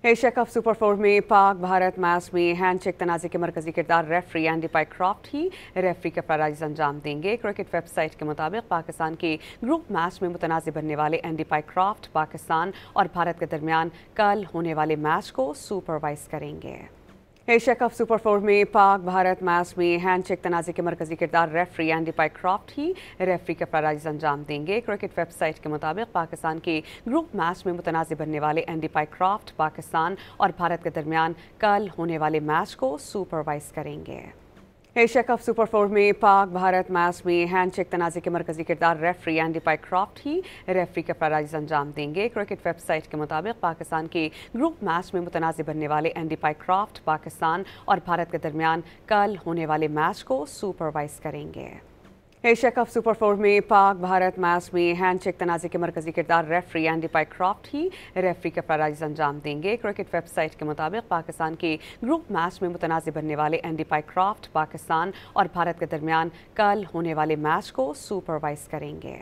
Asia cup super 4 में Pak Bharat match में handshake तनाज़े के मरकजी किरदार रेफरी एंडी पाइक्रॉफ्ट ही रेफरी का फराइज अंजाम देंगे। क्रिकेट वेबसाइट के मुताबिक पाकिस्तान के ग्रुप मैच में मुतनाज़ बनने वाले एंडी पाइक्रॉफ्ट पाकिस्तान और भारत के दरमियान कल होने वाले मैच को सुपरवाइज करेंगे। एशिया कप सुपर 4 में पाक भारत मैच में हैंडशेक तनाज़े के मरकजी किरदार रेफरी एंडी पाइक्रॉफ्ट ही रेफरी का फराइज अंजाम देंगे। क्रिकेट वेबसाइट के मुताबिक पाकिस्तान के ग्रुप मैच में मुतनाज़ बनने वाले एंडी पाइक्रॉफ्ट पाकिस्तान और भारत के दरमियान कल होने वाले मैच को सुपरवाइज करेंगे। एशिया कप सुपर 4 में पाक भारत मैच में हैंडशेक तनाज़े के मरकजी किरदार रेफरी एंडी पाइक्रॉफ्ट ही रेफरी का फराइज अंजाम देंगे। क्रिकेट वेबसाइट के मुताबिक पाकिस्तान के ग्रुप मैच में मुतनाज़ बनने वाले एंडी पाइक्रॉफ्ट पाकिस्तान और भारत के दरमियान कल होने वाले मैच को सुपरवाइज करेंगे। एशिया कप सुपर 4 में पाक भारत मैच में हैंडशेक तनाज़े के मरकजी किरदार रेफरी एंडी पाइक्रॉफ्ट ही रेफरी का फराइज अंजाम देंगे। क्रिकेट वेबसाइट के मुताबिक पाकिस्तान के ग्रुप मैच में मुतनाज़ बनने वाले एंडी पाइक्रॉफ्ट पाकिस्तान और भारत के दरमियान कल होने वाले मैच को सुपरवाइज करेंगे।